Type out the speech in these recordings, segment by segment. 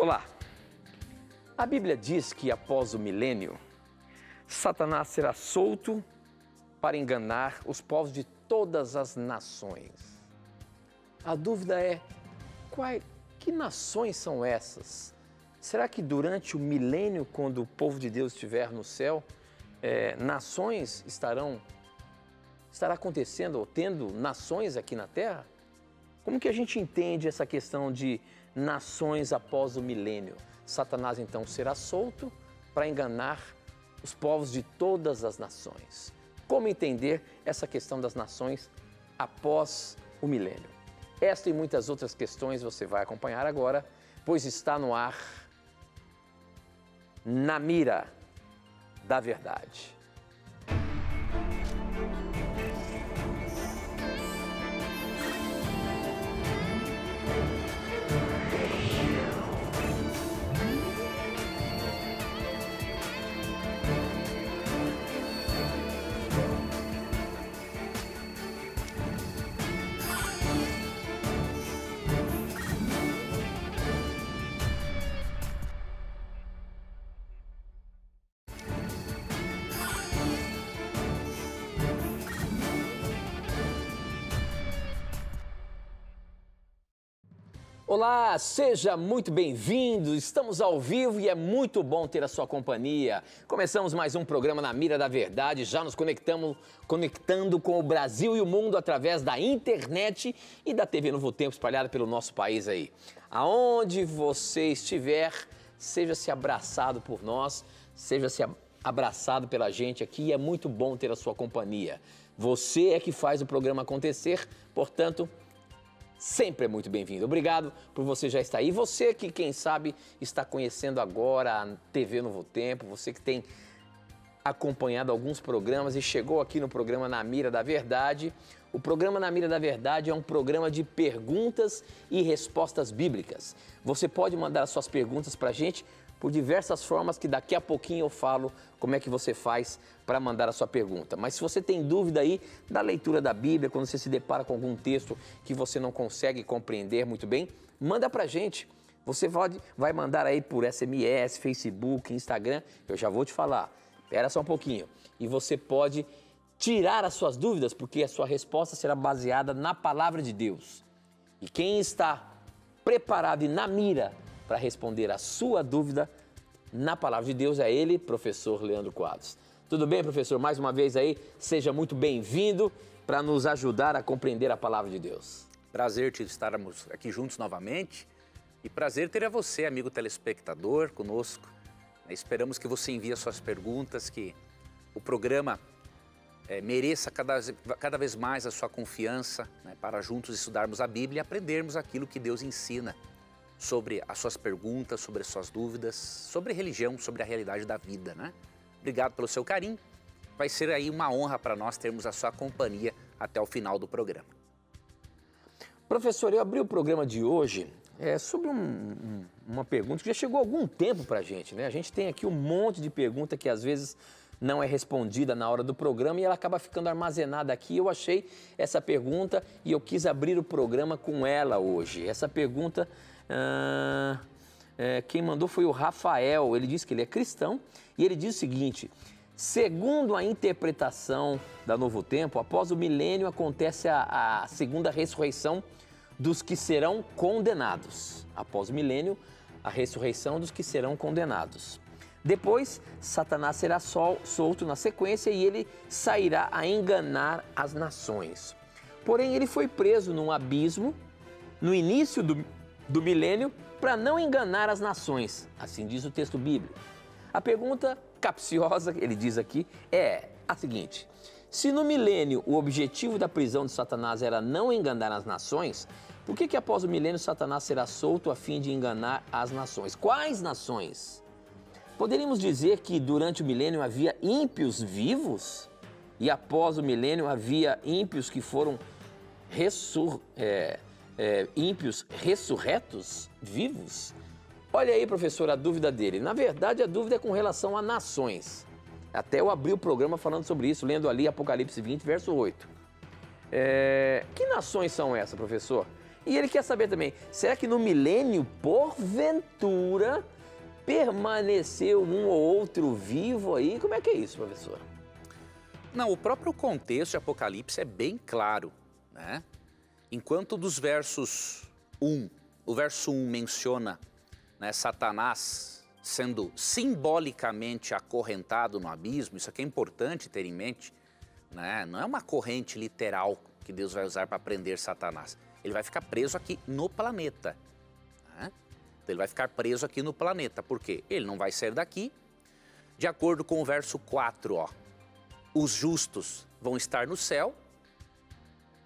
Olá! A Bíblia diz que após o milênio, Satanás será solto para enganar os povos de todas as nações. A dúvida é, que nações são essas? Será que durante o milênio, quando o povo de Deus estiver no céu, nações estará acontecendo, ou tendo nações aqui na Terra? Como que a gente entende essa questão de nações após o milênio? Satanás então será solto para enganar os povos de todas as nações. Como entender essa questão das nações após o milênio? Esta e muitas outras questões você vai acompanhar agora, pois está no ar Na Mira da Verdade. Olá, seja muito bem-vindo, estamos ao vivo e é muito bom ter a sua companhia. Começamos mais um programa Na Mira da Verdade, já nos conectando com o Brasil e o mundo através da internet e da TV Novo Tempo espalhada pelo nosso país aí. Aonde você estiver, seja-se abraçado por nós, seja-se abraçado pela gente aqui e é muito bom ter a sua companhia. Você é que faz o programa acontecer, portanto, sempre é muito bem-vindo. Obrigado por você já estar aí. Você que, quem sabe, está conhecendo agora a TV Novo Tempo, você que tem acompanhado alguns programas e chegou aqui no programa Na Mira da Verdade. O programa Na Mira da Verdade é um programa de perguntas e respostas bíblicas. Você pode mandar as suas perguntas para a gente por diversas formas que daqui a pouquinho eu falo como é que você faz para mandar a sua pergunta. Mas se você tem dúvida aí da leitura da Bíblia, quando você se depara com algum texto que você não consegue compreender muito bem, manda para a gente. Você vai mandar aí por SMS, Facebook, Instagram, eu já vou te falar. Espera só um pouquinho. E você pode tirar as suas dúvidas, porque a sua resposta será baseada na palavra de Deus. E quem está preparado e na mira para responder a sua dúvida na palavra de Deus é ele, professor Leandro Quadros. Tudo bem, professor? Mais uma vez aí, seja muito bem-vindo para nos ajudar a compreender a palavra de Deus. Prazer te estarmos aqui juntos novamente e prazer ter a você, amigo telespectador, conosco. Esperamos que você envie as suas perguntas, que o programa mereça cada vez mais a sua confiança, para juntos estudarmos a Bíblia e aprendermos aquilo que Deus ensina sobre as suas perguntas, sobre as suas dúvidas, sobre religião, sobre a realidade da vida, né? Obrigado pelo seu carinho. Vai ser aí uma honra para nós termos a sua companhia até o final do programa. Professor, eu abri o programa de hoje sobre uma pergunta que já chegou há algum tempo para a gente, né? A gente tem aqui um monte de pergunta que às vezes não é respondida na hora do programa e ela acaba ficando armazenada aqui. Eu achei essa pergunta e eu quis abrir o programa com ela hoje. Essa pergunta, quem mandou foi o Rafael. Ele disse que ele é cristão e ele diz o seguinte: segundo a interpretação da Novo Tempo, após o milênio acontece a segunda ressurreição dos que serão condenados. Após o milênio, a ressurreição dos que serão condenados. Depois, Satanás será solto na sequência e ele sairá a enganar as nações. Porém, ele foi preso num abismo no início do milênio para não enganar as nações. Assim diz o texto bíblico. A pergunta capciosa, ele diz aqui, é a seguinte: se no milênio o objetivo da prisão de Satanás era não enganar as nações, por que após o milênio Satanás será solto a fim de enganar as nações? Quais nações? Poderíamos dizer que durante o milênio havia ímpios vivos e após o milênio havia ímpios que foram ímpios ressurretos vivos? Olha aí, professor, a dúvida dele. Na verdade, a dúvida é com relação a nações. Até eu abri o programa falando sobre isso, lendo ali Apocalipse 20, verso 8. Que nações são essas, professor? E ele quer saber também, será que no milênio, porventura, permaneceu um ou outro vivo aí? Como é que é isso, professor? Não, o próprio contexto de Apocalipse é bem claro, né? Enquanto dos versos 1, o verso 1 menciona, né, Satanás sendo simbolicamente acorrentado no abismo, isso aqui é importante ter em mente, né? Não é uma corrente literal que Deus vai usar para prender Satanás. Ele vai ficar preso aqui no planeta, né? Então, ele vai ficar preso aqui no planeta, por quê? Ele não vai sair daqui. De acordo com o verso 4, ó, os justos vão estar no céu.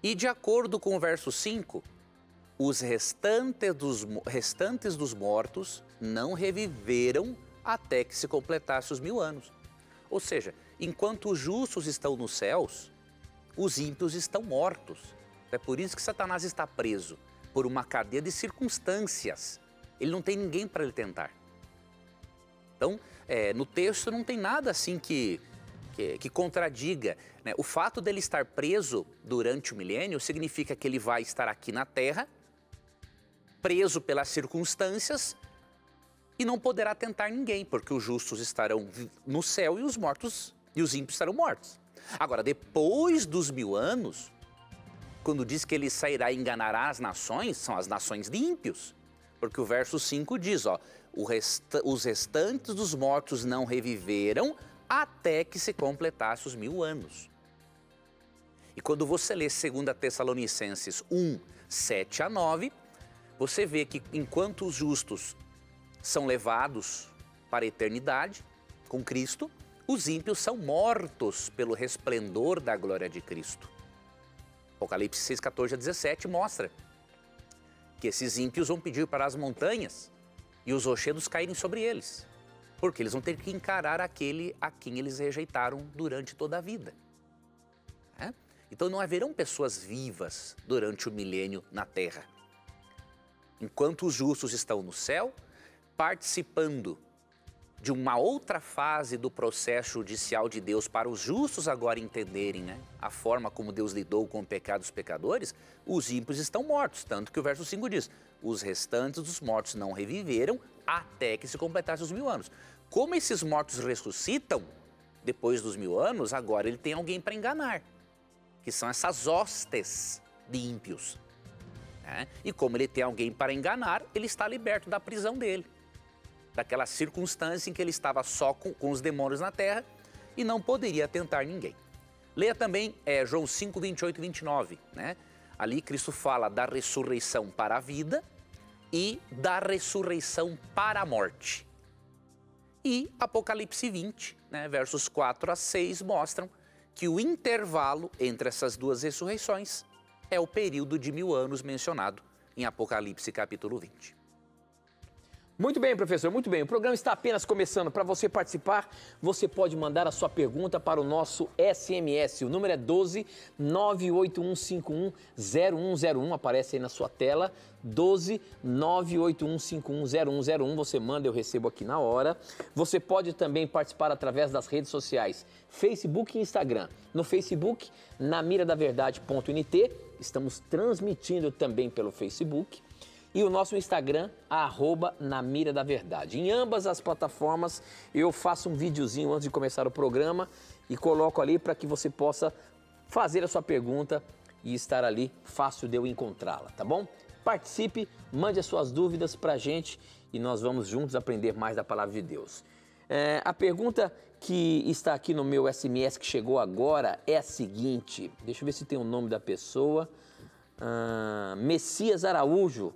E de acordo com o verso 5, os restantes dos mortos não reviveram até que se completasse os 1000 anos. Ou seja, enquanto os justos estão nos céus, os ímpios estão mortos. É por isso que Satanás está preso, por uma cadeia de circunstâncias. Ele não tem ninguém para ele tentar. Então, no texto não tem nada assim que contradiga, né? O fato dele estar preso durante o milênio significa que ele vai estar aqui na Terra, preso pelas circunstâncias, e não poderá tentar ninguém, porque os justos estarão no céu e os mortos e os ímpios estarão mortos. Agora, depois dos 1000 anos, quando diz que ele sairá e enganará as nações, são as nações de ímpios, porque o verso 5 diz, ó, os restantes dos mortos não reviveram até que se completasse os 1000 anos. E quando você lê 2 Tessalonicenses 1, 7 a 9, você vê que enquanto os justos são levados para a eternidade com Cristo, os ímpios são mortos pelo resplendor da glória de Cristo. Apocalipse 6, 14 a 17 mostra que esses ímpios vão pedir para as montanhas e os rochedos caírem sobre eles, porque eles vão ter que encarar aquele a quem eles rejeitaram durante toda a vida. Então não haverão pessoas vivas durante o milênio na Terra. Enquanto os justos estão no céu, participando de uma outra fase do processo judicial de Deus para os justos agora entenderem, né, a forma como Deus lidou com o pecado dos pecadores, os ímpios estão mortos, tanto que o verso 5 diz, os restantes dos mortos não reviveram até que se completasse os 1000 anos. Como esses mortos ressuscitam depois dos 1000 anos, agora ele tem alguém para enganar, que são essas hostes de ímpios. Né? E como ele tem alguém para enganar, ele está liberto da prisão dele, daquela circunstância em que ele estava só com os demônios na terra e não poderia tentar ninguém. Leia também João 5, 28 e 29. Né? Ali Cristo fala da ressurreição para a vida e da ressurreição para a morte. E Apocalipse 20, né, versos 4 a 6, mostram que o intervalo entre essas duas ressurreições é o período de 1000 anos mencionado em Apocalipse capítulo 20. Muito bem, professor, muito bem. O programa está apenas começando. Para você participar, você pode mandar a sua pergunta para o nosso SMS. O número é 12 981510101. Aparece aí na sua tela. 12 981510101. Você manda, eu recebo aqui na hora. Você pode também participar através das redes sociais, Facebook e Instagram. No Facebook, namiradaverdade.nt. Estamos transmitindo também pelo Facebook. E o nosso Instagram, @namiradaverdade. Em ambas as plataformas, eu faço um videozinho antes de começar o programa e coloco ali para que você possa fazer a sua pergunta e estar ali fácil de eu encontrá-la, tá bom? Participe, mande as suas dúvidas para a gente e nós vamos juntos aprender mais da Palavra de Deus. A pergunta que está aqui no meu SMS que chegou agora é a seguinte, deixa eu ver se tem o nome da pessoa, Messias Araújo,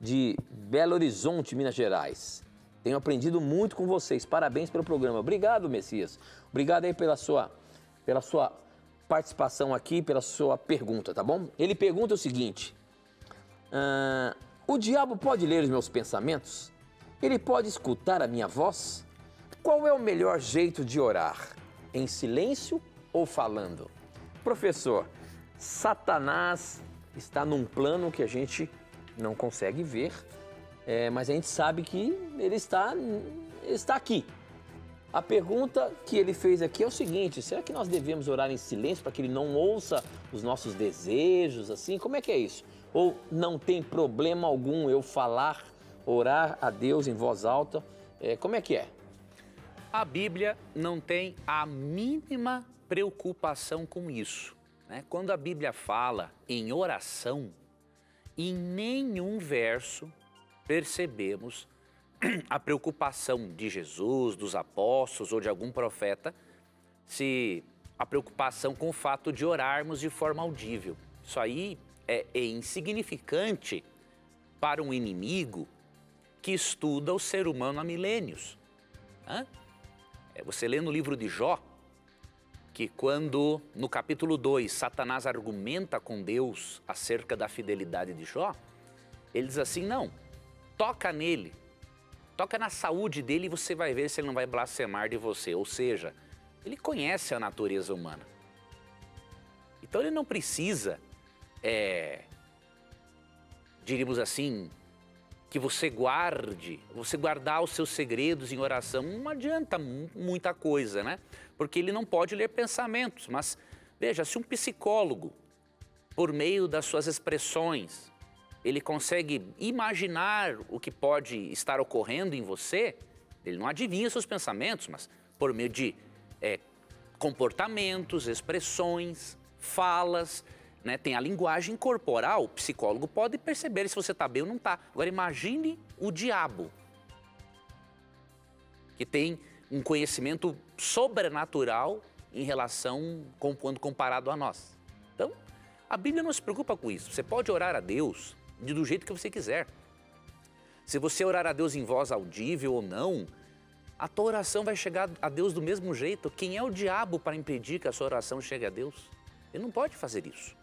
de Belo Horizonte, Minas Gerais. Tenho aprendido muito com vocês. Parabéns pelo programa. Obrigado, Messias. Obrigado aí pela sua participação aqui, pela sua pergunta, tá bom? Ele pergunta o seguinte, o diabo pode ler os meus pensamentos? Ele pode escutar a minha voz? Qual é o melhor jeito de orar? Em silêncio ou falando? Professor, Satanás está num plano que a gente não consegue ver, mas a gente sabe que ele está aqui. A pergunta que ele fez aqui é o seguinte: será que nós devemos orar em silêncio para que ele não ouça os nossos desejos, assim? Como é que é isso? Ou não tem problema algum eu falar, orar a Deus em voz alta? Como é que é? A Bíblia não tem a mínima preocupação com isso, né? Quando a Bíblia fala em oração, em nenhum verso percebemos a preocupação de Jesus, dos apóstolos ou de algum profeta, se a preocupação com o fato de orarmos de forma audível. Isso aí é insignificante para um inimigo que estuda o ser humano há milênios. Você lê no livro de Jó, que quando no capítulo 2 Satanás argumenta com Deus acerca da fidelidade de Jó, ele diz assim: não, toca nele, toca na saúde dele e você vai ver se ele não vai blasfemar de você. Ou seja, ele conhece a natureza humana. Então ele não precisa, diríamos assim, que você guardar os seus segredos em oração. Não adianta muita coisa, né? Porque ele não pode ler pensamentos. Mas veja, se um psicólogo, por meio das suas expressões, ele consegue imaginar o que pode estar ocorrendo em você, ele não adivinha seus pensamentos, mas por meio de comportamentos, expressões, falas, né? Tem a linguagem corporal, o psicólogo pode perceber se você está bem ou não está. Agora imagine o diabo, que tem um conhecimento sobrenatural em relação, quando comparado a nós. Então, a Bíblia não se preocupa com isso. Você pode orar a Deus do jeito que você quiser. Se você orar a Deus em voz audível ou não, a tua oração vai chegar a Deus do mesmo jeito. Quem é o diabo para impedir que a sua oração chegue a Deus? Ele não pode fazer isso.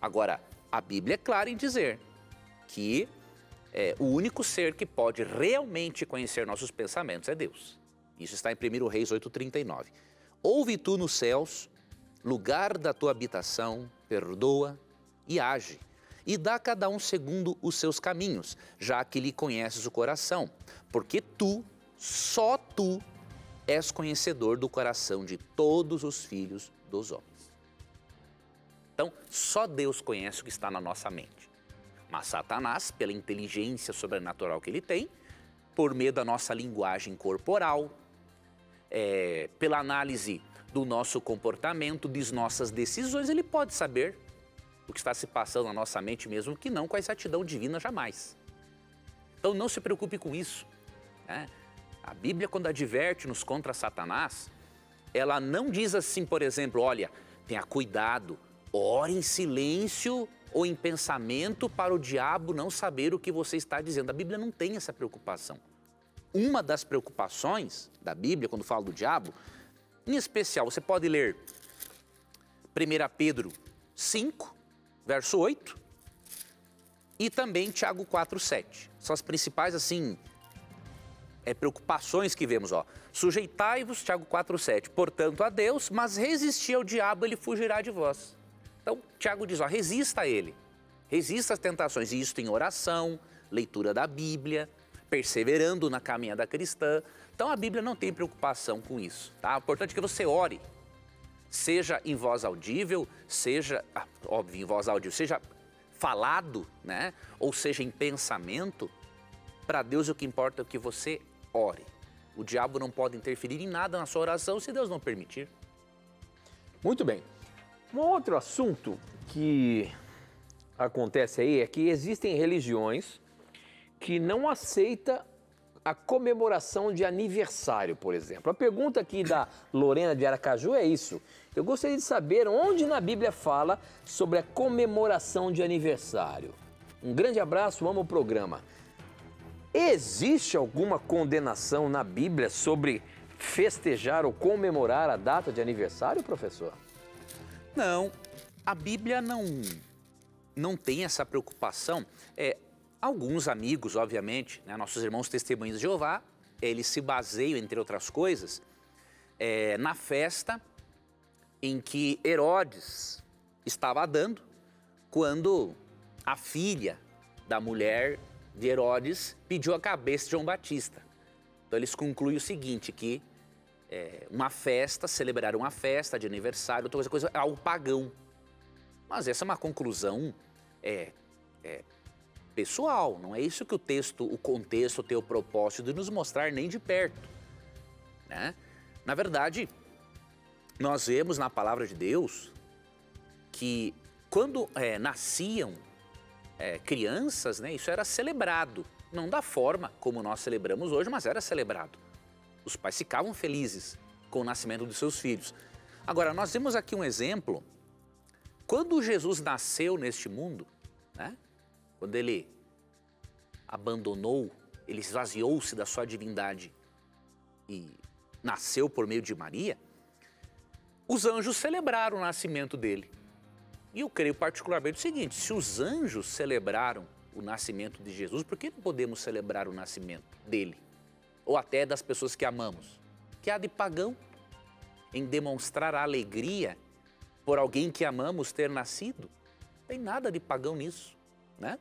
Agora, a Bíblia é clara em dizer que o único ser que pode realmente conhecer nossos pensamentos é Deus. Isso está em 1 Reis 8,39. Ouve tu nos céus, lugar da tua habitação, perdoa e age. E dá a cada um segundo os seus caminhos, já que lhe conheces o coração. Porque tu, só tu, és conhecedor do coração de todos os filhos dos homens. Então, só Deus conhece o que está na nossa mente. Mas Satanás, pela inteligência sobrenatural que ele tem, por meio da nossa linguagem corporal, pela análise do nosso comportamento, das nossas decisões, ele pode saber o que está se passando na nossa mente, mesmo que não com a exatidão divina jamais. Então não se preocupe com isso, né? A Bíblia, quando adverte-nos contra Satanás, ela não diz assim, por exemplo, olha, tenha cuidado, ore em silêncio ou em pensamento para o diabo não saber o que você está dizendo. A Bíblia não tem essa preocupação. Uma das preocupações da Bíblia, quando fala do diabo, em especial, você pode ler 1 Pedro 5, verso 8, e também Tiago 4,7. São as principais, assim, preocupações que vemos, ó. Sujeitai-vos, Tiago 4,7, portanto a Deus, mas resisti ao diabo, ele fugirá de vós. Então, Tiago diz, ó, resista a ele, resista às tentações, e isso em oração, leitura da Bíblia, perseverando na caminhada cristã. Então, a Bíblia não tem preocupação com isso, tá? O importante é que você ore, seja em voz audível, seja, óbvio, em voz audível, seja falado, né? Ou seja em pensamento. Para Deus o que importa é que você ore. O diabo não pode interferir em nada na sua oração se Deus não permitir. Muito bem. Um outro assunto que acontece aí é que existem religiões que não aceitam a comemoração de aniversário, por exemplo. A pergunta aqui da Lorena de Aracaju é isso. Eu gostaria de saber onde na Bíblia fala sobre a comemoração de aniversário. Um grande abraço, amo o programa. Existe alguma condenação na Bíblia sobre festejar ou comemorar a data de aniversário, professor? Não, a Bíblia não tem essa preocupação. Alguns amigos, obviamente, né, nossos irmãos testemunhos de Jeová, eles se baseiam, entre outras coisas, na festa em que Herodes estava dando, quando a filha da mulher de Herodes pediu a cabeça de João Batista. Então eles concluem o seguinte, que uma festa, celebrar uma festa de aniversário, outra coisa é algo pagão. Mas essa é uma conclusão pessoal, não é isso que o contexto tem o propósito de nos mostrar nem de perto, né? Na verdade, nós vemos na palavra de Deus que quando nasciam crianças, né, isso era celebrado, não da forma como nós celebramos hoje, mas era celebrado. Os pais ficavam felizes com o nascimento dos seus filhos. Agora, nós vemos aqui um exemplo, quando Jesus nasceu neste mundo, né, quando ele abandonou, ele esvaziou-se da sua divindade e nasceu por meio de Maria, os anjos celebraram o nascimento dele. E eu creio particularmente o seguinte, se os anjos celebraram o nascimento de Jesus, por que não podemos celebrar o nascimento dele? Ou até das pessoas que amamos? Que há de pagão em demonstrar a alegria por alguém que amamos ter nascido? Não tem nada de pagão nisso, né?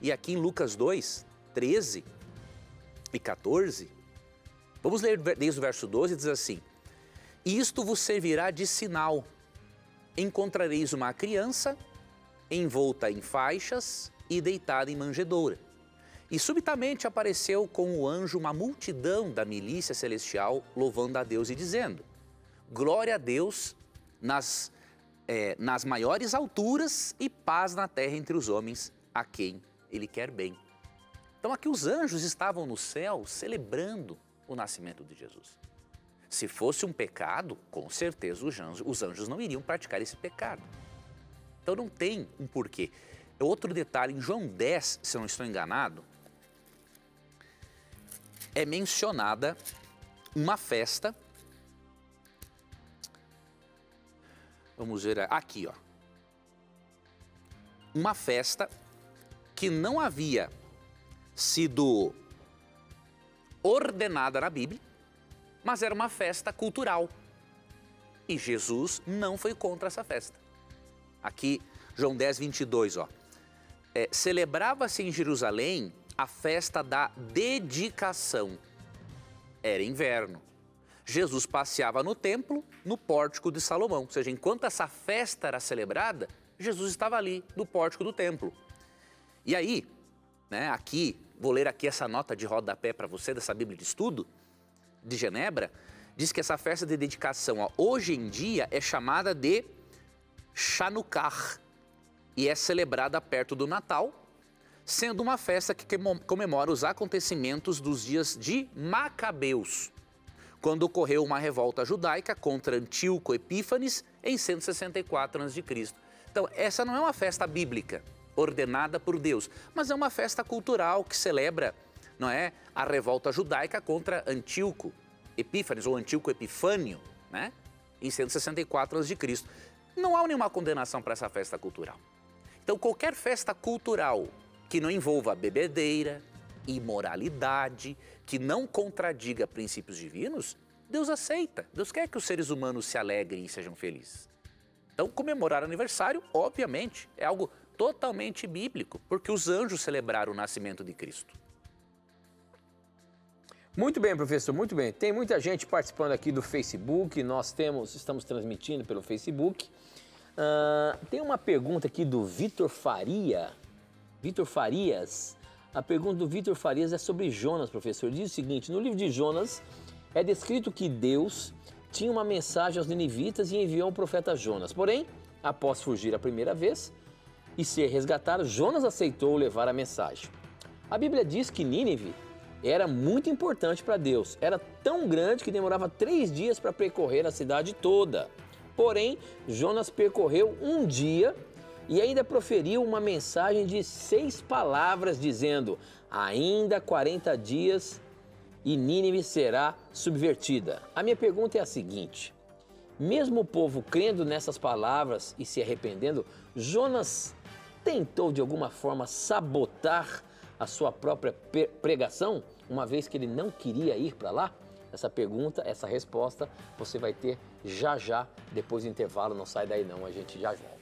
E aqui em Lucas 2, 13 e 14, vamos ler desde o verso 12, diz assim: isto vos servirá de sinal. Encontrareis uma criança envolta em faixas e deitada em manjedoura. E subitamente apareceu com o anjo uma multidão da milícia celestial, louvando a Deus e dizendo: glória a Deus nas maiores alturas e paz na terra entre os homens a quem Ele quer bem. Então aqui os anjos estavam no céu celebrando o nascimento de Jesus. Se fosse um pecado, com certeza os anjos não iriam praticar esse pecado. Então não tem um porquê. Outro detalhe, em João 10, se eu não estou enganado, é mencionada uma festa. Vamos ver aqui, ó. Uma festa que não havia sido ordenada na Bíblia, mas era uma festa cultural. E Jesus não foi contra essa festa. Aqui, João 10, 22, ó. Celebrava-se em Jerusalém a festa da dedicação. Era inverno. Jesus passeava no templo, no pórtico de Salomão. Ou seja, enquanto essa festa era celebrada, Jesus estava ali no pórtico do templo. E aí, né, aqui, vou ler aqui essa nota de rodapé para você dessa Bíblia de Estudo de Genebra, diz que essa festa de dedicação, ó, hoje em dia é chamada de Chanukah e é celebrada perto do Natal, sendo uma festa que comemora os acontecimentos dos dias de Macabeus, quando ocorreu uma revolta judaica contra Antíoco Epífanes em 164 a.C. Então, essa não é uma festa bíblica ordenada por Deus, mas é uma festa cultural que celebra, não é, a revolta judaica contra Antíoco Epífanes ou Antíoco Epifânio, né, em 164 a.C. Não há nenhuma condenação para essa festa cultural. Então, qualquer festa cultural que não envolva bebedeira, imoralidade, que não contradiga princípios divinos, Deus aceita. Deus quer que os seres humanos se alegrem e sejam felizes. Então, comemorar aniversário, obviamente, é algo totalmente bíblico, porque os anjos celebraram o nascimento de Cristo. Muito bem, professor, muito bem. Tem muita gente participando aqui do Facebook, estamos transmitindo pelo Facebook. Tem uma pergunta aqui do Vitor Farias. A pergunta do Vitor Farias é sobre Jonas, professor. Ele diz o seguinte: no livro de Jonas é descrito que Deus tinha uma mensagem aos ninivitas e enviou o profeta Jonas. Porém, após fugir a primeira vez e ser resgatado, Jonas aceitou levar a mensagem. A Bíblia diz que Nínive era muito importante para Deus. Era tão grande que demorava 3 dias para percorrer a cidade toda. Porém, Jonas percorreu um dia e ainda proferiu uma mensagem de 6 palavras, dizendo: ainda 40 dias e Nínive será subvertida. A minha pergunta é a seguinte: mesmo o povo crendo nessas palavras e se arrependendo, Jonas tentou de alguma forma sabotar a sua própria pregação, uma vez que ele não queria ir para lá? Essa pergunta, essa resposta, você vai ter já, depois do intervalo. Não sai daí não, a gente já volta.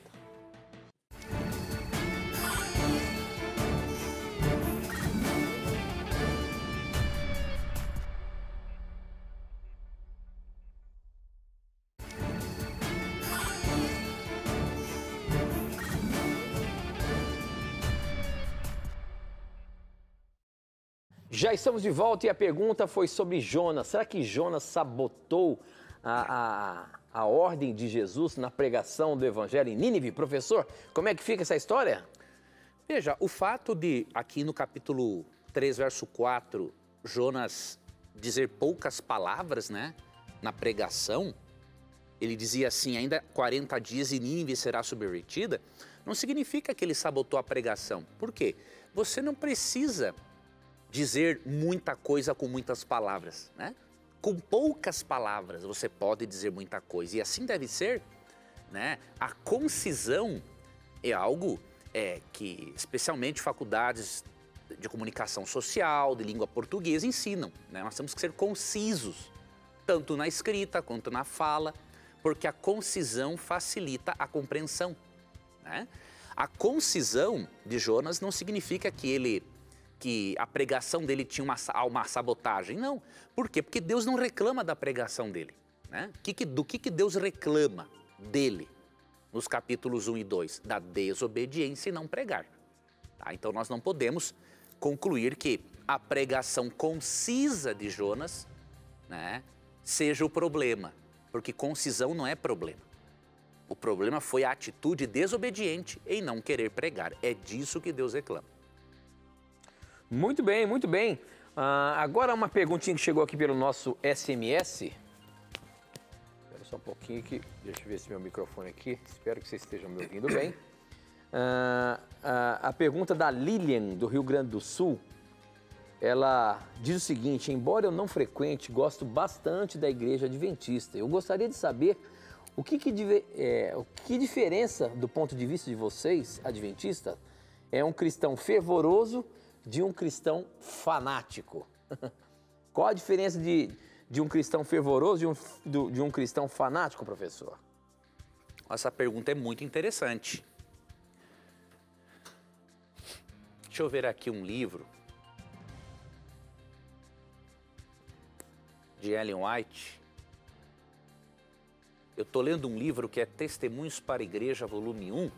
Já estamos de volta e a pergunta foi sobre Jonas. Será que Jonas sabotou a ordem de Jesus na pregação do Evangelho em Nínive? Professor, como é que fica essa história? Veja, o fato de, aqui no capítulo 3, verso 4, Jonas dizer poucas palavras, né, na pregação, ele dizia assim, ainda 40 dias e Nínive será subvertida, não significa que ele sabotou a pregação. Por quê? Você não precisa dizer muita coisa com muitas palavras, né? Com poucas palavras você pode dizer muita coisa, e assim deve ser, né? A concisão é algo que especialmente faculdades de comunicação social, de língua portuguesa ensinam, né? Nós temos que ser concisos, tanto na escrita quanto na fala, porque a concisão facilita a compreensão, né? A concisão de Jonas não significa que a pregação dele tinha uma sabotagem, não. Por quê? Porque Deus não reclama da pregação dele, né? Do que Deus reclama dele nos capítulos 1 e 2? Da desobediência e não pregar. Tá? Então nós não podemos concluir que a pregação concisa de Jonas, né, seja o problema, porque concisão não é problema. O problema foi a atitude desobediente em não querer pregar. É disso que Deus reclama. Muito bem, muito bem. Agora uma perguntinha que chegou aqui pelo nosso SMS. Espera só um pouquinho aqui, deixa eu ver se meu microfone aqui. Espero que vocês estejam me ouvindo bem. A pergunta da Lilian, do Rio Grande do Sul, ela diz o seguinte: embora eu não frequente, gosto bastante da Igreja Adventista. Eu gostaria de saber o que diferença, do ponto de vista de vocês, adventistas, é um cristão fervoroso de um cristão fanático? Qual a diferença de um cristão fervoroso de um cristão fanático, professor? Essa pergunta é muito interessante. Deixa eu ver aqui um livro de Ellen White. Eu estou lendo um livro que é Testemunhos para a Igreja, volume 1.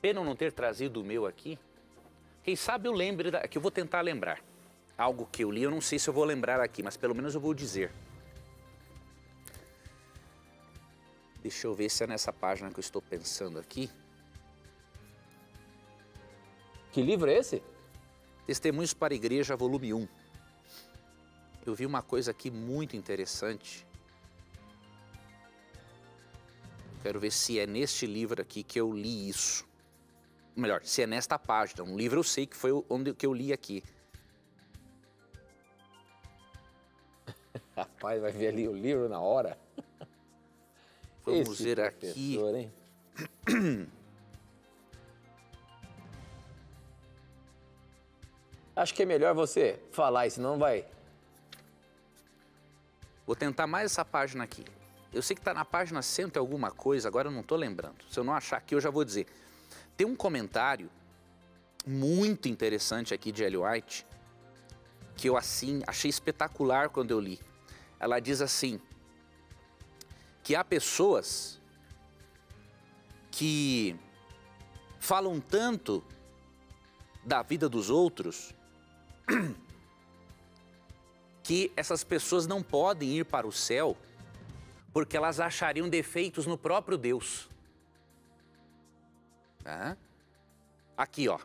Pena não ter trazido o meu aqui. Quem sabe eu lembre, que eu vou tentar lembrar. Algo que eu li, eu não sei se eu vou lembrar aqui, mas pelo menos eu vou dizer. Deixa eu ver se é nessa página que eu estou pensando aqui. Que livro é esse? Testemunhos para a Igreja, volume 1. Eu vi uma coisa aqui muito interessante. Quero ver se é neste livro aqui que eu li isso. Melhor, se é nesta página. Um livro eu sei que foi onde que eu li aqui. Rapaz, vai ver ali o livro na hora. Vamos ver aqui. Hein? Acho que é melhor você falar, senão vai... Vou tentar mais essa página aqui. Eu sei que está na página 100 e alguma coisa, agora eu não estou lembrando. Se eu não achar aqui, eu já vou dizer. Tem um comentário muito interessante aqui de Ellen White, que eu assim achei espetacular quando eu li. Ela diz assim, que há pessoas que falam tanto da vida dos outros que essas pessoas não podem ir para o céu porque elas achariam defeitos no próprio Deus. Aqui, ó.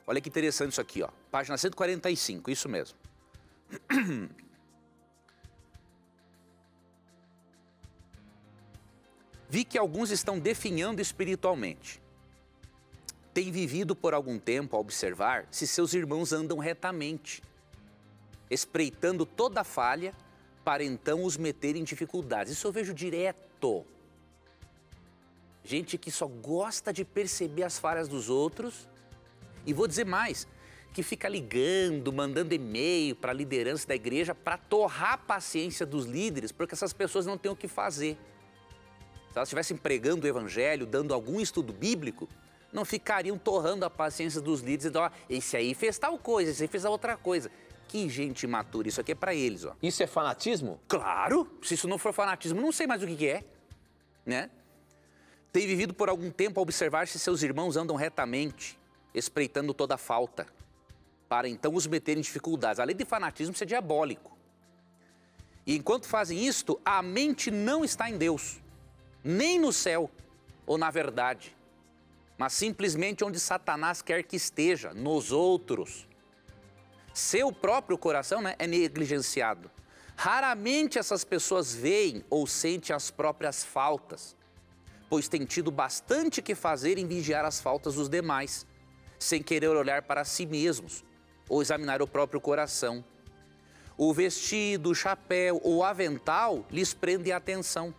Olha que interessante isso aqui, ó. Página 145, isso mesmo. Vi que alguns estão definhando espiritualmente. Tem vivido por algum tempo a observar se seus irmãos andam retamente, espreitando toda a falha para então os meter em dificuldades. Isso eu vejo direto. Gente que só gosta de perceber as falhas dos outros. E vou dizer mais, que fica ligando, mandando e-mail para a liderança da igreja para torrar a paciência dos líderes, porque essas pessoas não têm o que fazer. Se elas estivessem pregando o evangelho, dando algum estudo bíblico, não ficariam torrando a paciência dos líderes e dizendo, ó, esse aí fez tal coisa, esse aí fez a outra coisa. Que gente imatura, isso aqui é para eles, ó. Isso é fanatismo? Claro, se isso não for fanatismo, não sei mais o que é, né? Tem vivido por algum tempo a observar se seus irmãos andam retamente, espreitando toda a falta, para então os meter em dificuldades. Além de fanatismo, isso é diabólico. E enquanto fazem isto, a mente não está em Deus, nem no céu ou na verdade, mas simplesmente onde Satanás quer que esteja, nos outros. Seu próprio coração, né, é negligenciado. Raramente essas pessoas veem ou sentem as próprias faltas, pois têm tido bastante que fazer em vigiar as faltas dos demais, sem querer olhar para si mesmos ou examinar o próprio coração. O vestido, o chapéu ou o avental lhes prendem a atenção.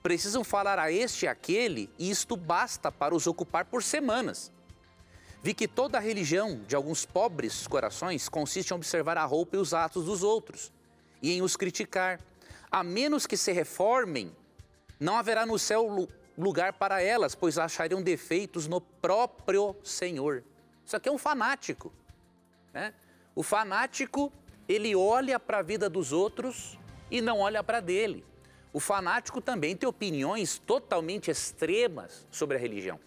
Precisam falar a este e aquele e isto basta para os ocupar por semanas. Vi que toda a religião de alguns pobres corações consiste em observar a roupa e os atos dos outros e em os criticar. A menos que se reformem, não haverá no céu lugar para elas, pois achariam defeitos no próprio Senhor. Isso aqui é um fanático, né? O fanático, ele olha para a vida dos outros e não olha para a dele. O fanático também tem opiniões totalmente extremas sobre a religião.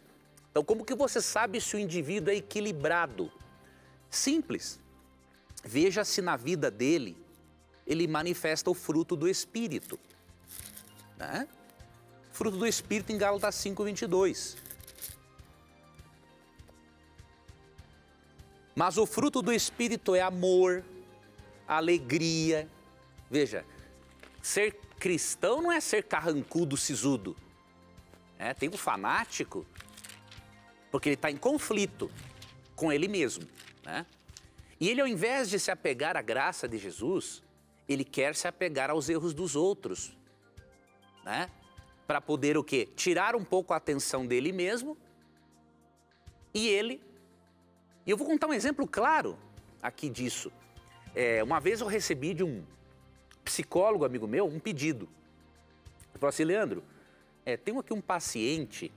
Então, como que você sabe se o indivíduo é equilibrado? Simples. Veja se na vida dele, ele manifesta o fruto do Espírito, né? Fruto do Espírito em Gálatas 5:22. Mas o fruto do Espírito é amor, alegria. Veja, ser cristão não é ser carrancudo, sisudo. Tem um fanático, porque ele está em conflito com ele mesmo, né? E ele, ao invés de se apegar à graça de Jesus, ele quer se apegar aos erros dos outros, né? Para poder o quê? Tirar um pouco a atenção dele mesmo e eu vou contar um exemplo claro aqui disso. Uma vez eu recebi de um psicólogo amigo meu um pedido. Ele falou assim: Leandro, tenho aqui um paciente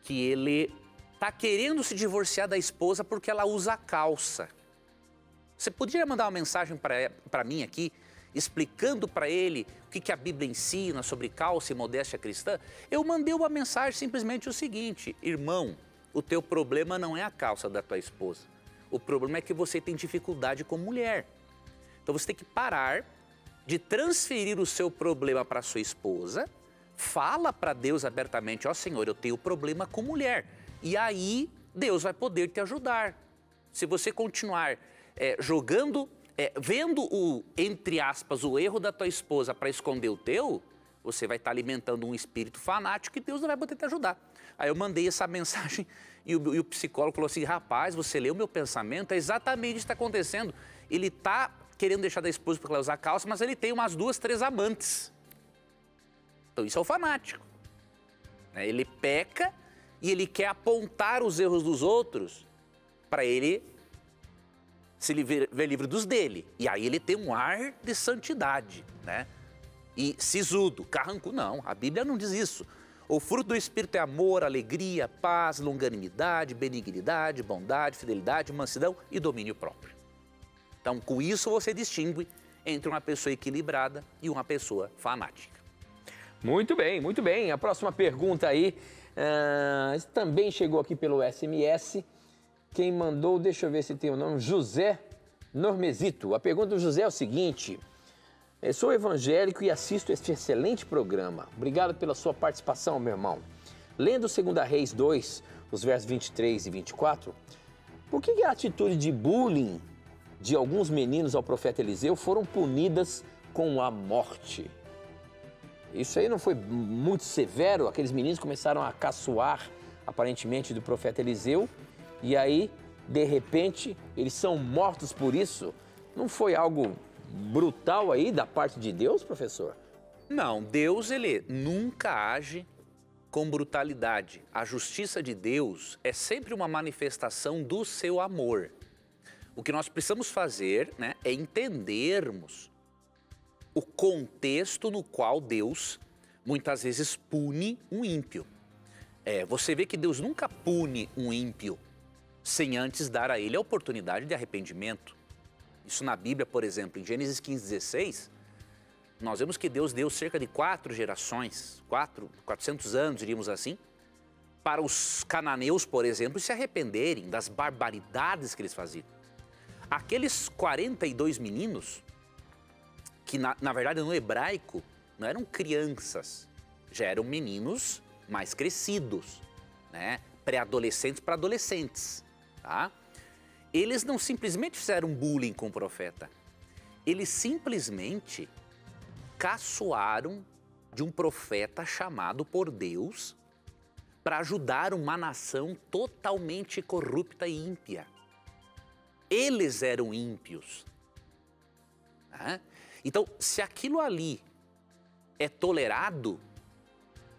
que ele está querendo se divorciar da esposa porque ela usa calça. Você poderia mandar uma mensagem para mim aqui, explicando para ele o que a Bíblia ensina sobre calça e modéstia cristã? Eu mandei uma mensagem simplesmente o seguinte: irmão, o teu problema não é a calça da tua esposa. O problema é que você tem dificuldade com mulher. Então você tem que parar de transferir o seu problema para sua esposa. Fala para Deus abertamente: ó Senhor, eu tenho problema com mulher. E aí Deus vai poder te ajudar. Se você continuar vendo entre aspas, o erro da tua esposa para esconder o teu, você vai estar alimentando um espírito fanático e Deus não vai poder te ajudar. Aí eu mandei essa mensagem e o psicólogo falou assim: rapaz, você leu o meu pensamento? É exatamente isso que está acontecendo. Ele está querendo deixar da esposa porque ela usa calça, mas ele tem umas 2, 3 amantes. Então isso é o fanático. Ele peca e ele quer apontar os erros dos outros para ele se ver livre dos dele. E aí ele tem um ar de santidade, né? E sisudo, carrancudo, não. A Bíblia não diz isso. O fruto do Espírito é amor, alegria, paz, longanimidade, benignidade, bondade, fidelidade, mansidão e domínio próprio. Então, com isso você distingue entre uma pessoa equilibrada e uma pessoa fanática. Muito bem, muito bem. A próxima pergunta aí também chegou aqui pelo SMS. Quem mandou, deixa eu ver se tem o nome, José Normesito. A pergunta do José é o seguinte: eu sou evangélico e assisto este excelente programa. Obrigado pela sua participação, meu irmão. Lendo 2 Reis 2, os versos 23 e 24, por que a atitude de bullying de alguns meninos ao profeta Eliseu foram punidas com a morte? Isso aí não foi muito severo? Aqueles meninos começaram a caçoar, aparentemente, do profeta Eliseu, e aí, de repente, eles são mortos por isso? Não foi algo brutal aí da parte de Deus, professor? Não, Deus, ele nunca age com brutalidade. A justiça de Deus é sempre uma manifestação do seu amor. O que nós precisamos fazer, né, é entendermos o contexto no qual Deus muitas vezes pune um ímpio. Você vê que Deus nunca pune um ímpio sem antes dar a ele a oportunidade de arrependimento. Isso na Bíblia, por exemplo, em Gênesis 15:16, nós vemos que Deus deu cerca de 4 gerações, 400 anos, diríamos assim, para os cananeus, por exemplo, se arrependerem das barbaridades que eles faziam. Aqueles 42 meninos, que na verdade no hebraico não eram crianças, já eram meninos mais crescidos, né? Pré-adolescentes para adolescentes, tá? Eles não simplesmente fizeram bullying com o profeta, eles simplesmente caçoaram de um profeta chamado por Deus para ajudar uma nação totalmente corrupta e ímpia. Eles eram ímpios, né? Então, se aquilo ali é tolerado,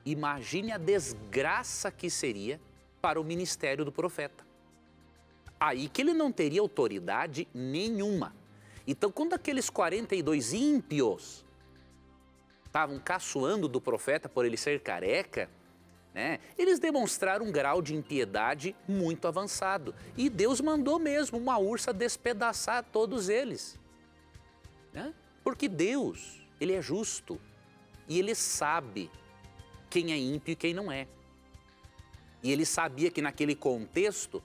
imagine a desgraça que seria para o ministério do profeta. Aí que ele não teria autoridade nenhuma. Então, quando aqueles 42 ímpios estavam caçoando do profeta por ele ser careca, né, eles demonstraram um grau de impiedade muito avançado. E Deus mandou mesmo uma ursa despedaçar todos eles, né? Porque Deus, Ele é justo e Ele sabe quem é ímpio e quem não é. E Ele sabia que naquele contexto,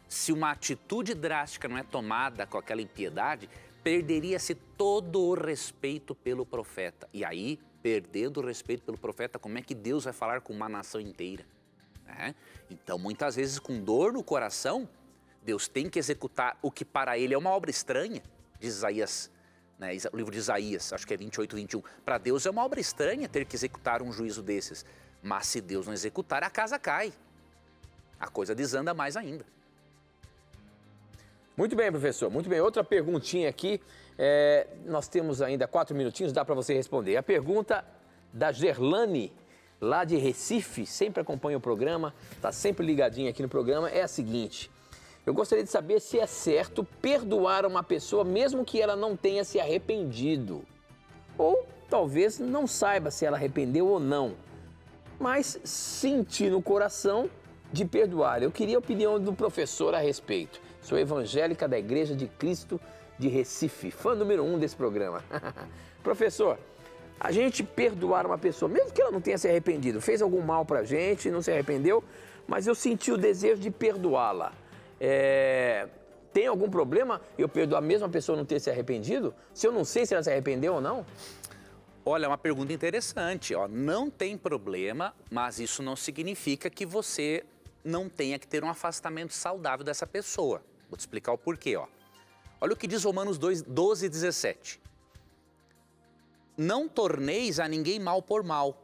se uma atitude drástica não é tomada com aquela impiedade, perderia-se todo o respeito pelo profeta. E aí, perdendo o respeito pelo profeta, como é que Deus vai falar com uma nação inteira? Então, muitas vezes, com dor no coração, Deus tem que executar o que para Ele é uma obra estranha, diz Isaías, né, o livro de Isaías, acho que é 28, 21. Para Deus é uma obra estranha ter que executar um juízo desses. Mas se Deus não executar, a casa cai. A coisa desanda mais ainda. Muito bem, professor. Muito bem. Outra perguntinha aqui. Nós temos ainda 4 minutinhos, dá para você responder. A pergunta da Gerlane, lá de Recife, sempre acompanha o programa, está sempre ligadinha aqui no programa, é a seguinte. Eu gostaria de saber se é certo perdoar uma pessoa mesmo que ela não tenha se arrependido. Ou talvez não saiba se ela arrependeu ou não, mas sentir no coração de perdoar. Eu queria a opinião do professor a respeito. Sou evangélica da Igreja de Cristo de Recife, fã número 1 desse programa. Professor, a gente perdoar uma pessoa, mesmo que ela não tenha se arrependido, fez algum mal pra gente, não se arrependeu, mas eu senti o desejo de perdoá-la. Tem algum problema eu perdoar mesmo a pessoa não ter se arrependido? Se eu não sei se ela se arrependeu ou não? Olha, é uma pergunta interessante. Não tem problema, mas isso não significa que você não tenha que ter um afastamento saudável dessa pessoa. Vou te explicar o porquê. Olha o que diz Romanos 12, 17. Não torneis a ninguém mal por mal.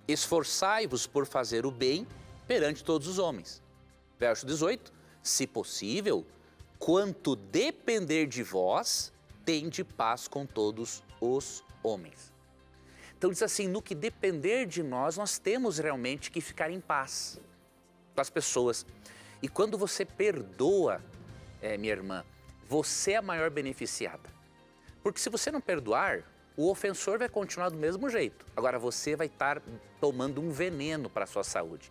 Esforçai-vos por fazer o bem perante todos os homens. Verso 18. Se possível, quanto depender de vós, tende paz com todos os homens. Então diz assim, no que depender de nós, nós temos realmente que ficar em paz com as pessoas. E quando você perdoa, minha irmã, você é a maior beneficiada. Porque se você não perdoar, o ofensor vai continuar do mesmo jeito. Agora você vai estar tomando um veneno para a sua saúde.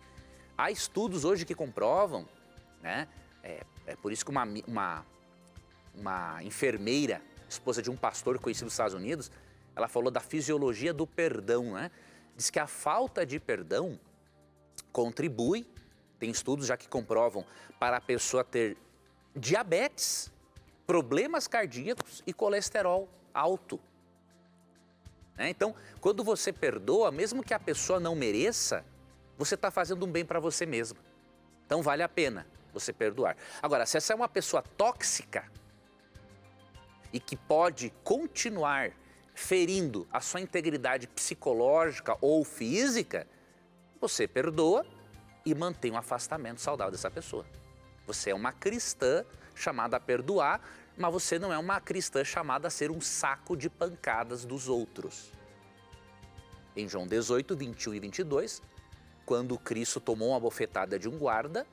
Há estudos hoje que comprovam, né? É por isso que uma enfermeira, esposa de um pastor conhecido nos Estados Unidos, ela falou da fisiologia do perdão, né? Diz que a falta de perdão contribui, tem estudos já que comprovam, para a pessoa ter diabetes, problemas cardíacos e colesterol alto. Então, quando você perdoa, mesmo que a pessoa não mereça, você está fazendo um bem para você mesmo. Então vale a pena você perdoar. Agora, se essa é uma pessoa tóxica e que pode continuar ferindo a sua integridade psicológica ou física, você perdoa e mantém um afastamento saudável dessa pessoa. Você é uma cristã chamada a perdoar, mas você não é uma cristã chamada a ser um saco de pancadas dos outros. Em João 18, 21 e 22, quando Cristo tomou uma bofetada de um guarda,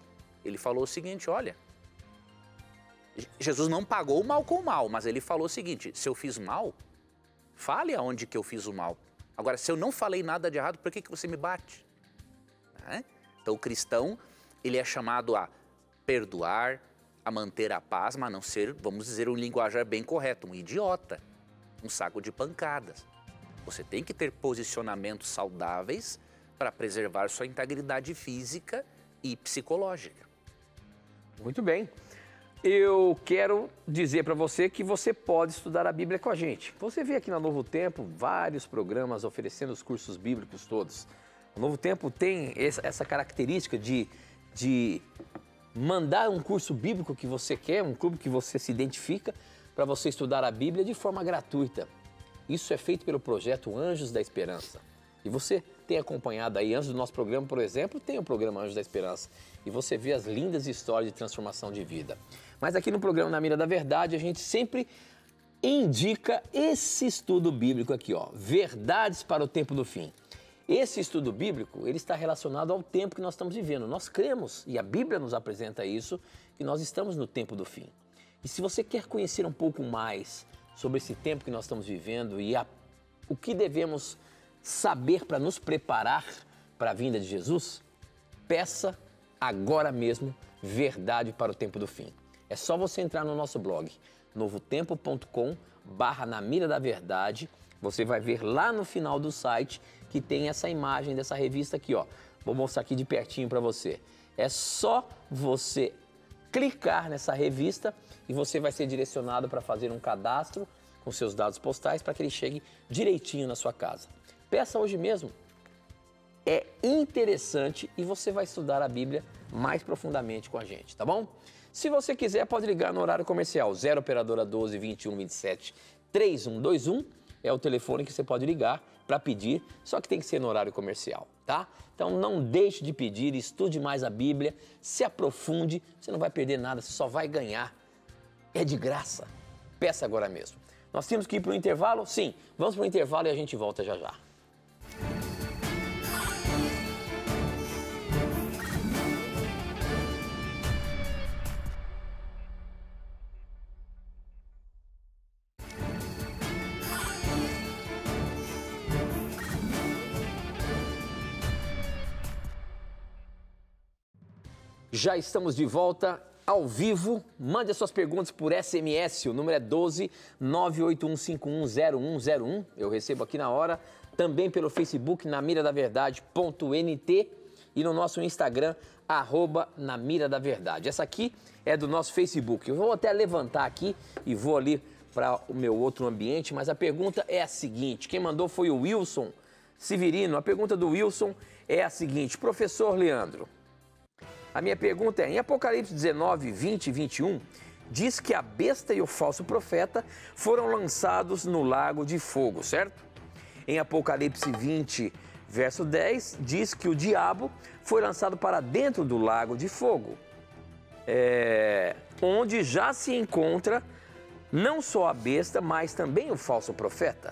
ele falou o seguinte, olha, Jesus não pagou o mal com o mal, mas ele falou o seguinte, se eu fiz mal, fale aonde que eu fiz o mal. Agora, se eu não falei nada de errado, por que você me bate? Então, o cristão, ele é chamado a perdoar, a manter a paz, mas não ser, vamos dizer, um linguajar bem correto, um idiota, um saco de pancadas. Você tem que ter posicionamentos saudáveis para preservar sua integridade física e psicológica. Muito bem. Eu quero dizer para você que você pode estudar a Bíblia com a gente. Você vê aqui na Novo Tempo vários programas oferecendo os cursos bíblicos todos. O Novo Tempo tem essa característica de mandar um curso bíblico que você quer, um clube que você se identifica, para você estudar a Bíblia de forma gratuita. Isso é feito pelo projeto Anjos da Esperança. E você tem acompanhado aí, antes do nosso programa, por exemplo, tem o programa Anjos da Esperança. E você vê as lindas histórias de transformação de vida. Mas aqui no programa Na Mira da Verdade, a gente sempre indica esse estudo bíblico aqui, ó, Verdades para o Tempo do Fim. Esse estudo bíblico, ele está relacionado ao tempo que nós estamos vivendo. Nós cremos, e a Bíblia nos apresenta isso, que nós estamos no tempo do fim. E se você quer conhecer um pouco mais sobre esse tempo que nós estamos vivendo e o que devemos saber para nos preparar para a vinda de Jesus, peça agora mesmo Verdade para o Tempo do Fim. É só você entrar no nosso blog, novotempo.com/Na Mira da Verdade. Você vai ver lá no final do site que tem essa imagem dessa revista aqui, ó. Vou mostrar aqui de pertinho para você. É só você clicar nessa revista e você vai ser direcionado para fazer um cadastro com seus dados postais para que ele chegue direitinho na sua casa. Peça hoje mesmo. É interessante e você vai estudar a Bíblia mais profundamente com a gente, tá bom? Se você quiser, pode ligar no horário comercial 0 operadora 12 21 27 3121. É o telefone que você pode ligar para pedir, só que tem que ser no horário comercial, tá? Então não deixe de pedir, estude mais a Bíblia, se aprofunde, você não vai perder nada, você só vai ganhar. É de graça. Peça agora mesmo. Nós temos que ir para o intervalo? Sim, vamos para o intervalo e a gente volta já já. Já estamos de volta ao vivo. Mande as suas perguntas por SMS. O número é 12 981510101. Eu recebo aqui na hora. Também pelo Facebook, namiradaverdade.nt e no nosso Instagram, @namiradaverdade. Essa aqui é do nosso Facebook. Eu vou até levantar aqui e vou ali para o meu outro ambiente, mas a pergunta é a seguinte. Quem mandou foi o Wilson Severino. A pergunta do Wilson é a seguinte. Professor Leandro, a minha pergunta é, em Apocalipse 19, 20 e 21, diz que a besta e o falso profeta foram lançados no lago de fogo, certo? Em Apocalipse 20, verso 10, diz que o diabo foi lançado para dentro do lago de fogo, onde já se encontra não só a besta, mas também o falso profeta.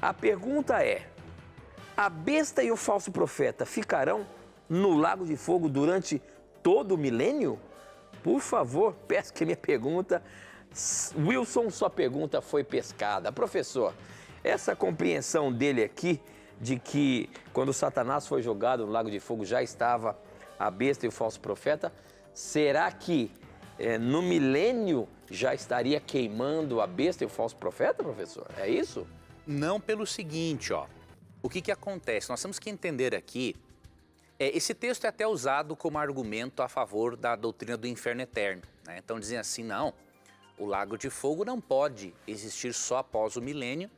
A pergunta é, a besta e o falso profeta ficarão no lago de fogo durante todo o milênio? Por favor, pesque minha pergunta. Wilson, sua pergunta foi pescada. Professor, essa compreensão dele aqui, de que quando Satanás foi jogado no lago de fogo já estava a besta e o falso profeta, será que no milênio já estaria queimando a besta e o falso profeta, professor? É isso? Não, pelo seguinte, ó. O que acontece? Nós temos que entender aqui. Esse texto é até usado como argumento a favor da doutrina do inferno eterno, né? Então dizem assim, não, o lago de fogo não pode existir só após o milênio,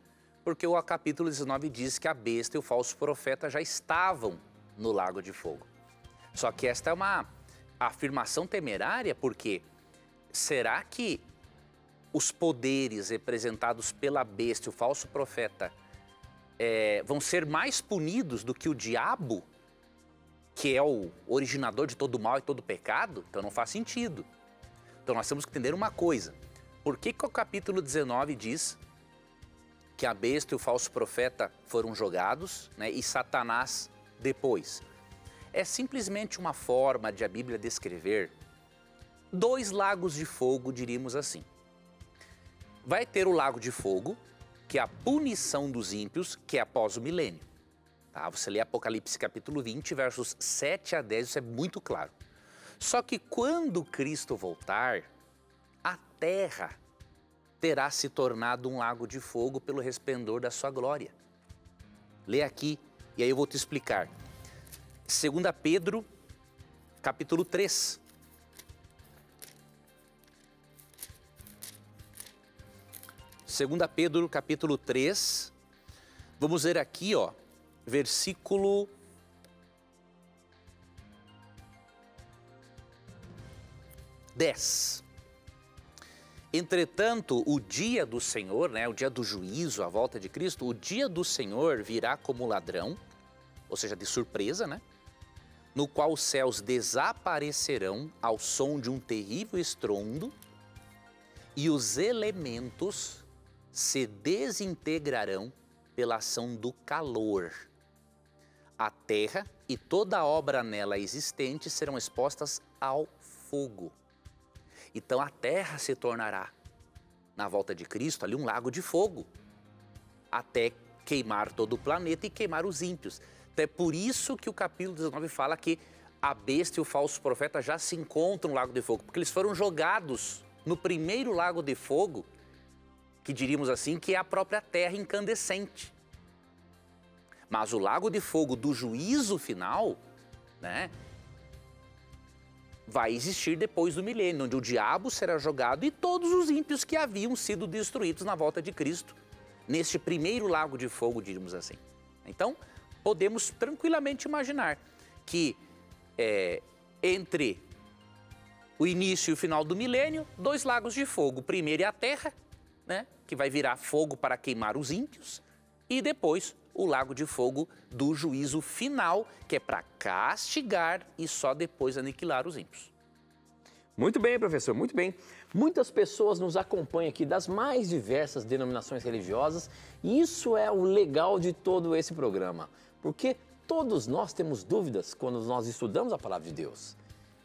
porque o capítulo 19 diz que a besta e o falso profeta já estavam no lago de fogo. Só que esta é uma afirmação temerária, porque será que os poderes representados pela besta e o falso profeta vão ser mais punidos do que o diabo, que é o originador de todo mal e todo pecado? Então não faz sentido. Então nós temos que entender uma coisa. Por que o capítulo 19 diz que a besta e o falso profeta foram jogados, né, e Satanás depois? É simplesmente uma forma de a Bíblia descrever dois lagos de fogo, diríamos assim. Vai ter o lago de fogo, que é a punição dos ímpios, que é após o milênio. Tá? Você lê Apocalipse capítulo 20, versos 7 a 10, isso é muito claro. Só que quando Cristo voltar, a terra terá se tornado um lago de fogo pelo resplendor da sua glória. Lê aqui, e aí eu vou te explicar. 2 Pedro, capítulo 3. Segunda Pedro, capítulo 3, vamos ver aqui, ó, versículo 10. Entretanto, o dia do Senhor, né, o dia do juízo, a volta de Cristo, o dia do Senhor virá como ladrão, ou seja, de surpresa, né? No qual os céus desaparecerão ao som de um terrível estrondo e os elementos se desintegrarão pela ação do calor. A terra e toda a obra nela existente serão expostas ao fogo. Então a terra se tornará, na volta de Cristo, ali um lago de fogo, até queimar todo o planeta e queimar os ímpios. Então é por isso que o capítulo 19 fala que a besta e o falso profeta já se encontram no lago de fogo, porque eles foram jogados no primeiro lago de fogo, que diríamos assim, que é a própria terra incandescente. Mas o lago de fogo do juízo final, né, vai existir depois do milênio, onde o diabo será jogado e todos os ímpios que haviam sido destruídos na volta de Cristo, neste primeiro lago de fogo, diríamos assim. Então, podemos tranquilamente imaginar que entre o início e o final do milênio, 2 lagos de fogo. O primeiro é a terra, né, que vai virar fogo para queimar os ímpios, e depois o lago de fogo do juízo final, que é para castigar e só depois aniquilar os ímpios. Muito bem, professor, muito bem. Muitas pessoas nos acompanham aqui das mais diversas denominações religiosas e isso é o legal de todo esse programa, porque todos nós temos dúvidas quando nós estudamos a palavra de Deus.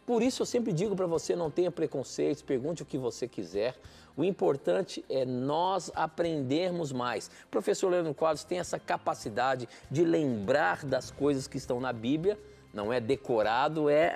Por isso eu sempre digo para você, não tenha preconceitos, pergunte o que você quiser. O importante é nós aprendermos mais. O professor Leandro Quadros tem essa capacidade de lembrar das coisas que estão na Bíblia. Não é decorado, é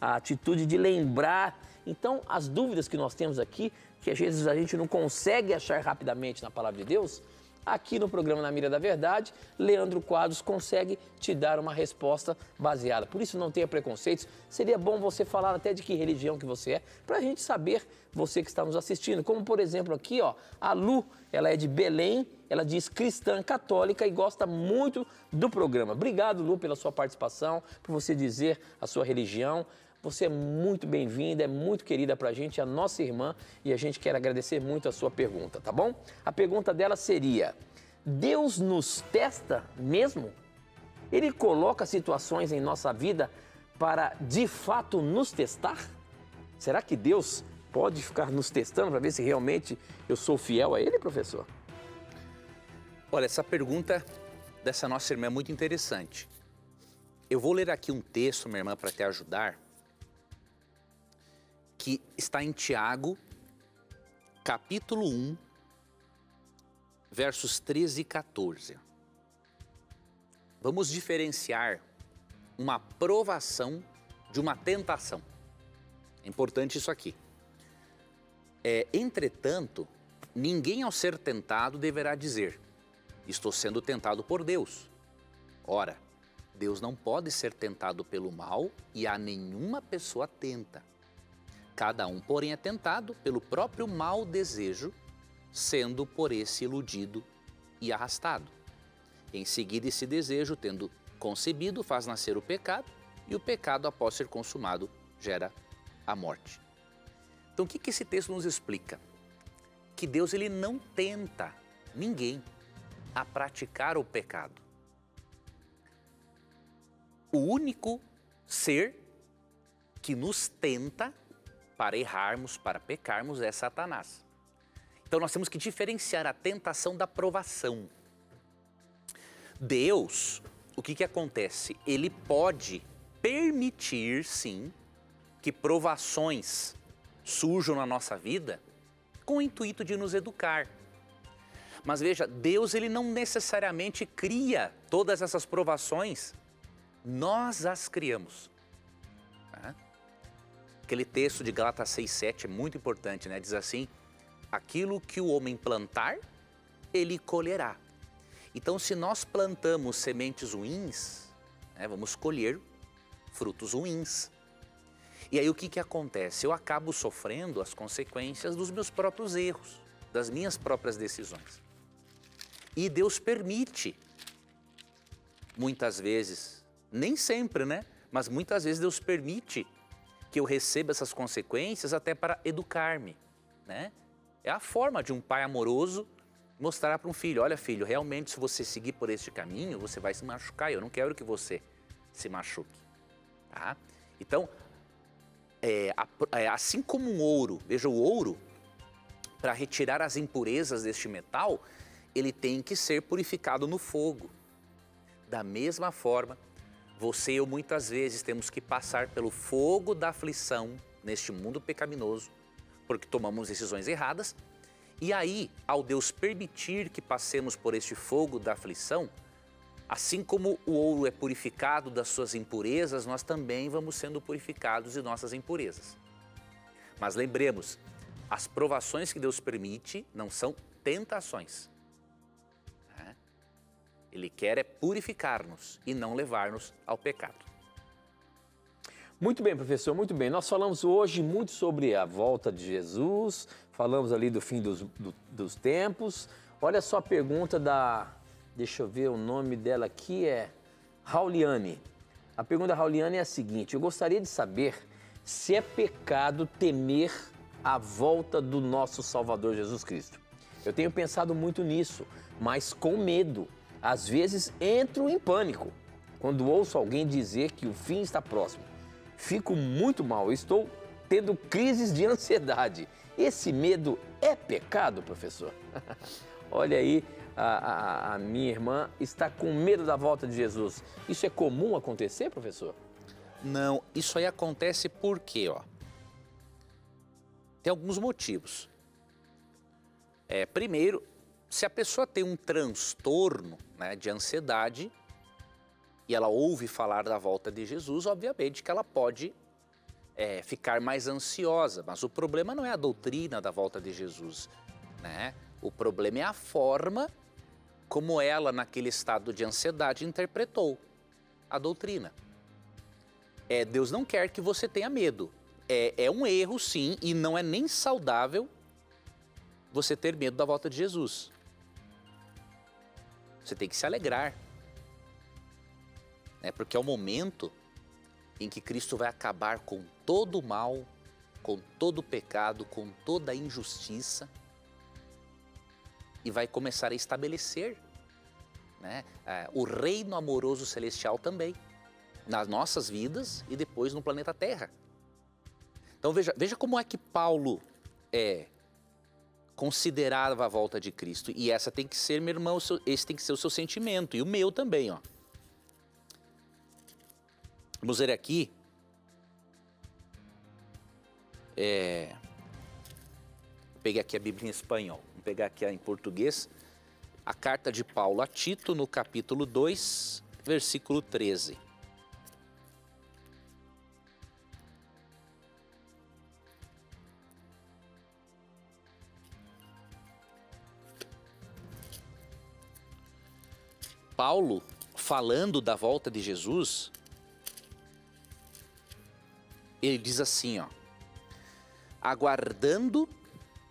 a atitude de lembrar. Então, as dúvidas que nós temos aqui, que às vezes a gente não consegue achar rapidamente na palavra de Deus, aqui no programa Na Mira da Verdade, Leandro Quadros consegue te dar uma resposta baseada. Por isso, não tenha preconceitos. Seria bom você falar até de que religião que você é, para a gente saber, você que está nos assistindo. Como, por exemplo, aqui, ó, a Lu, ela é de Belém, ela diz cristã católica e gosta muito do programa. Obrigado, Lu, pela sua participação, por você dizer a sua religião. Você é muito bem-vinda, é muito querida pra gente, é a nossa irmã e a gente quer agradecer muito a sua pergunta, tá bom? A pergunta dela seria, Deus nos testa mesmo? Ele coloca situações em nossa vida para, de fato, nos testar? Será que Deus pode ficar nos testando para ver se realmente eu sou fiel a Ele, professor? Olha, essa pergunta dessa nossa irmã é muito interessante. Eu vou ler aqui um texto, minha irmã, para te ajudar, que está em Tiago, capítulo 1, versos 13 e 14. Vamos diferenciar uma provação de uma tentação. É importante isso aqui. Entretanto, ninguém ao ser tentado deverá dizer, estou sendo tentado por Deus. Ora, Deus não pode ser tentado pelo mal e a nenhuma pessoa tenta. Cada um, porém, é tentado pelo próprio mau desejo, sendo por esse iludido e arrastado. Em seguida, esse desejo, tendo concebido, faz nascer o pecado, e o pecado, após ser consumado, gera a morte. Então, o que esse texto nos explica? Que Deus ele não tenta ninguém a praticar o pecado. O único ser que nos tenta para errarmos, para pecarmos, é Satanás. Então nós temos que diferenciar a tentação da provação. Deus, o que acontece? Ele pode permitir, sim, que provações surjam na nossa vida com o intuito de nos educar. Mas veja, Deus ele não necessariamente cria todas essas provações, nós as criamos. Aquele texto de Gálatas 6:7 é muito importante, né? Diz assim, aquilo que o homem plantar, ele colherá. Então, se nós plantamos sementes ruins, né? Vamos colher frutos ruins. E aí o que acontece? Eu acabo sofrendo as consequências dos meus próprios erros, das minhas próprias decisões. E Deus permite, muitas vezes, nem sempre, né? Mas muitas vezes Deus permite que eu receba essas consequências até para educar-me, né? É a forma de um pai amoroso mostrar para um filho, olha filho, realmente se você seguir por este caminho, você vai se machucar, eu não quero que você se machuque, tá? Então, assim como um ouro, veja o ouro, para retirar as impurezas deste metal, ele tem que ser purificado no fogo. Da mesma forma, você e eu muitas vezes temos que passar pelo fogo da aflição neste mundo pecaminoso, porque tomamos decisões erradas, e aí, ao Deus permitir que passemos por este fogo da aflição, assim como o ouro é purificado das suas impurezas, nós também vamos sendo purificados de nossas impurezas. Mas lembremos, as provações que Deus permite não são tentações. Ele quer purificar-nos e não levar-nos ao pecado. Muito bem, professor, muito bem. Nós falamos hoje muito sobre a volta de Jesus, falamos ali do fim dos tempos. Olha só a pergunta deixa eu ver o nome dela aqui, é Rauliane. A pergunta da Rauliane é a seguinte, eu gostaria de saber se é pecado temer a volta do nosso Salvador Jesus Cristo. Eu tenho pensado muito nisso, mas com medo. Às vezes entro em pânico quando ouço alguém dizer que o fim está próximo. Fico muito mal, estou tendo crises de ansiedade. Esse medo é pecado, professor? Olha aí, a minha irmã está com medo da volta de Jesus. Isso é comum acontecer, professor? Não, isso aí acontece porque, tem alguns motivos. Primeiro, se a pessoa tem um transtorno, né, de ansiedade e ela ouve falar da volta de Jesus, obviamente que ela pode ficar mais ansiosa. Mas o problema não é a doutrina da volta de Jesus, né? O problema é a forma como ela, naquele estado de ansiedade, interpretou a doutrina. Deus não quer que você tenha medo. É um erro, sim, e não é nem saudável você ter medo da volta de Jesus. Você tem que se alegrar, né? Porque é o momento em que Cristo vai acabar com todo o mal, com todo o pecado, com toda a injustiça e vai começar a estabelecer, né, o reino amoroso celestial também, nas nossas vidas e depois no planeta Terra. Então veja como é que Paulo considerava a volta de Cristo. E essa tem que ser, meu irmão, esse tem que ser o seu sentimento e o meu também, Vamos ver aqui. Peguei aqui a Bíblia em espanhol, vou pegar aqui em português. A carta de Paulo a Tito, no capítulo 2, versículo 13. Paulo, falando da volta de Jesus, ele diz assim, aguardando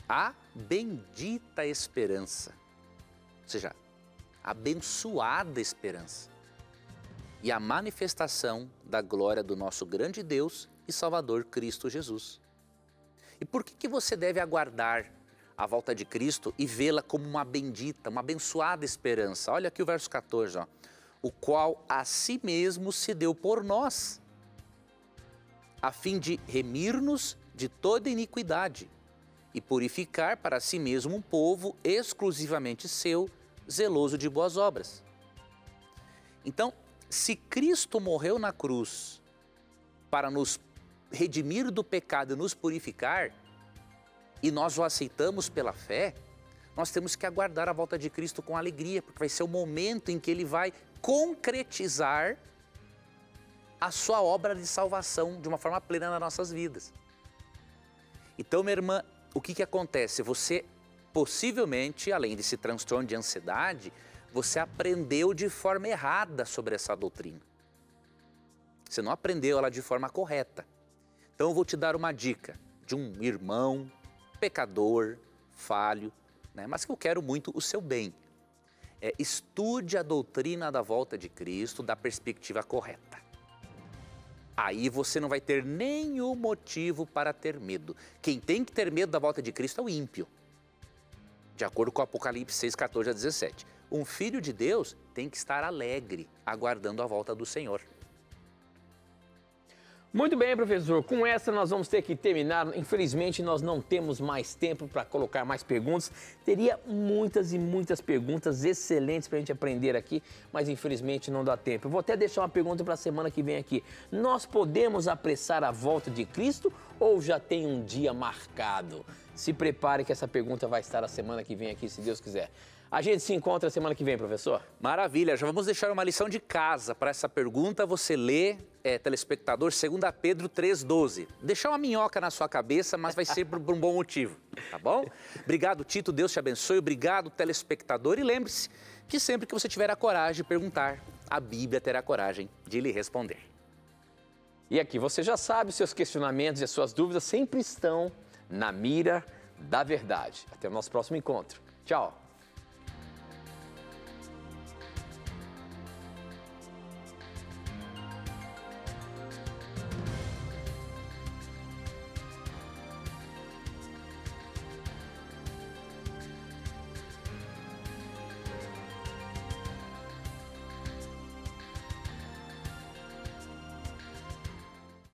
a bendita esperança, ou seja, abençoada esperança e a manifestação da glória do nosso grande Deus e Salvador Cristo Jesus. E por que você deve aguardar a volta de Cristo e vê-la como uma bendita, uma abençoada esperança? Olha aqui o verso 14, o qual a si mesmo se deu por nós, a fim de remir-nos de toda iniquidade e purificar para si mesmo um povo exclusivamente seu, zeloso de boas obras. Então, se Cristo morreu na cruz para nos redimir do pecado e nos purificar, e nós o aceitamos pela fé, nós temos que aguardar a volta de Cristo com alegria, porque vai ser o momento em que Ele vai concretizar a sua obra de salvação de uma forma plena nas nossas vidas. Então, minha irmã, o que acontece? Você possivelmente, além desse transtorno de ansiedade, você aprendeu de forma errada sobre essa doutrina. Você não aprendeu ela de forma correta. Então eu vou te dar uma dica de um irmão, pecador, falho, né? Mas que eu quero muito o seu bem. Estude a doutrina da volta de Cristo da perspectiva correta. Aí você não vai ter nenhum motivo para ter medo. Quem tem que ter medo da volta de Cristo é o ímpio. De acordo com Apocalipse 6, 14 a 17. Um filho de Deus tem que estar alegre, aguardando a volta do Senhor. Muito bem, professor. Com essa nós vamos ter que terminar. Infelizmente, nós não temos mais tempo para colocar mais perguntas. Teria muitas e muitas perguntas excelentes para a gente aprender aqui, mas infelizmente não dá tempo. Eu vou até deixar uma pergunta para a semana que vem aqui. Nós podemos apressar a volta de Cristo ou já tem um dia marcado? Se prepare que essa pergunta vai estar a semana que vem aqui, se Deus quiser. A gente se encontra semana que vem, professor? Maravilha, já vamos deixar uma lição de casa para essa pergunta. Você lê, telespectador, 2 Pedro 3,12. Deixar uma minhoca na sua cabeça, mas vai ser por um bom motivo, tá bom? Obrigado, Tito, Deus te abençoe. Obrigado, telespectador. E lembre-se que sempre que você tiver a coragem de perguntar, a Bíblia terá coragem de lhe responder. E aqui você já sabe, seus questionamentos e as suas dúvidas sempre estão na mira da verdade. Até o nosso próximo encontro. Tchau!